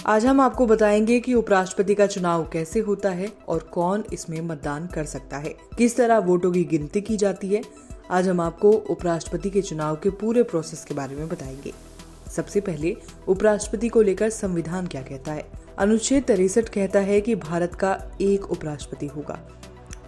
आज हम आपको बताएंगे कि उपराष्ट्रपति का चुनाव कैसे होता है और कौन इसमें मतदान कर सकता है, किस तरह वोटों की गिनती की जाती है। आज हम आपको उपराष्ट्रपति के चुनाव के पूरे प्रोसेस के बारे में बताएंगे। सबसे पहले उपराष्ट्रपति को लेकर संविधान क्या कहता है। अनुच्छेद 63 कहता है कि भारत का एक उपराष्ट्रपति होगा।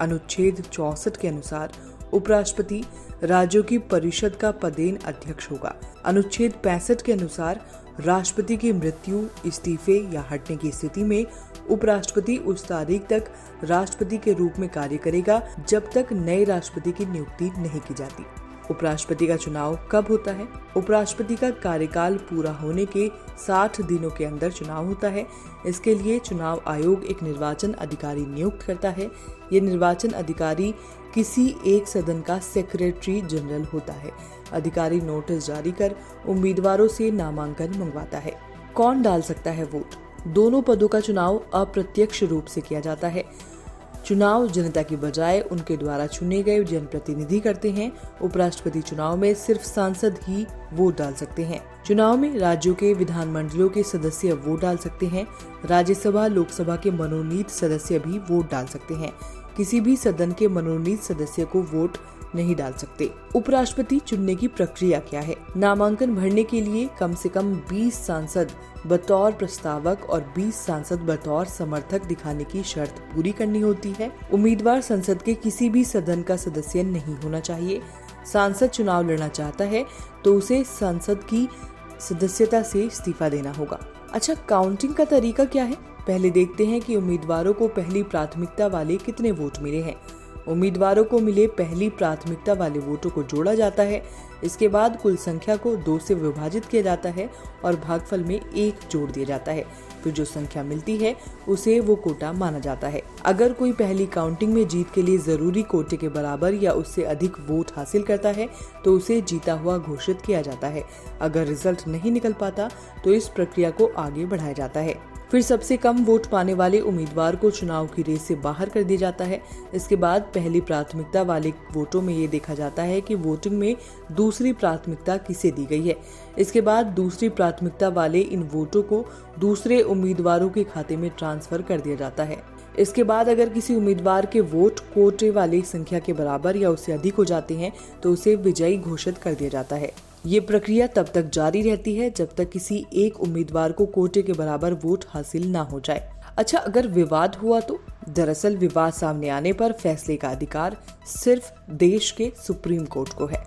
अनुच्छेद 64 के अनुसार उपराष्ट्रपति राज्यों की परिषद का पदेन अध्यक्ष होगा। अनुच्छेद 65 के अनुसार राष्ट्रपति की मृत्यु, इस्तीफे या हटने की स्थिति में उपराष्ट्रपति उस तारीख तक राष्ट्रपति के रूप में कार्य करेगा जब तक नए राष्ट्रपति की नियुक्ति नहीं की जाती। उपराष्ट्रपति का चुनाव कब होता है? उपराष्ट्रपति का कार्यकाल पूरा होने के 60 दिनों के अंदर चुनाव होता है। इसके लिए चुनाव आयोग एक निर्वाचन अधिकारी नियुक्त करता है। ये निर्वाचन अधिकारी किसी एक सदन का सेक्रेटरी जनरल होता है। अधिकारी नोटिस जारी कर उम्मीदवारों से नामांकन मंगवाता है। कौन डाल सकता है वोट? दोनों पदों का चुनाव अप्रत्यक्ष रूप से किया जाता है। चुनाव जनता की बजाय उनके द्वारा चुने गए जनप्रतिनिधि करते हैं। उपराष्ट्रपति चुनाव में सिर्फ सांसद ही वोट डाल सकते हैं। चुनाव में राज्यों के विधानमंडलों के सदस्य वोट डाल सकते हैं। राज्यसभा, लोकसभा के मनोनीत सदस्य भी वोट डाल सकते हैं। किसी भी सदन के मनोनीत सदस्य को वोट नहीं डाल सकते। उपराष्ट्रपति चुनने की प्रक्रिया क्या है? नामांकन भरने के लिए कम से कम 20 सांसद बतौर प्रस्तावक और 20 सांसद बतौर समर्थक दिखाने की शर्त पूरी करनी होती है। उम्मीदवार संसद के किसी भी सदन का सदस्य नहीं होना चाहिए। सांसद चुनाव लड़ना चाहता है तो उसे संसद की सदस्यता से इस्तीफा देना होगा। अच्छा, काउंटिंग का तरीका क्या है? पहले देखते हैं कि उम्मीदवारों को पहली प्राथमिकता वाले कितने वोट मिले हैं। उम्मीदवारों को मिले पहली प्राथमिकता वाले वोटों को जोड़ा जाता है। इसके बाद कुल संख्या को 2 से विभाजित किया जाता है और भागफल में 1 जोड़ दिया जाता है। फिर जो संख्या मिलती है उसे वो कोटा माना जाता है। अगर कोई पहली काउंटिंग में जीत के लिए जरूरी कोटे के बराबर या उससे अधिक वोट हासिल करता है तो उसे जीता हुआ घोषित किया जाता है। अगर रिजल्ट नहीं निकल पाता तो इस प्रक्रिया को आगे बढ़ाया जाता है। फिर सबसे कम वोट पाने वाले उम्मीदवार को चुनाव की रेस से बाहर कर दिया जाता है। इसके बाद पहली प्राथमिकता वाले वोटों में ये देखा जाता है कि वोटिंग में दूसरी प्राथमिकता किसे दी गई है। इसके बाद दूसरी प्राथमिकता वाले इन वोटों को दूसरे उम्मीदवारों के खाते में ट्रांसफर कर दिया जाता है। इसके बाद अगर किसी उम्मीदवार के वोट कोटे वाली संख्या के बराबर या उससे अधिक हो जाते हैं तो उसे विजयी घोषित कर दिया जाता है। ये प्रक्रिया तब तक जारी रहती है जब तक किसी एक उम्मीदवार को कोटे के बराबर वोट हासिल ना हो जाए। अच्छा, अगर विवाद हुआ तो? दरअसल विवाद सामने आने पर फैसले का अधिकार सिर्फ देश के सुप्रीम कोर्ट को है।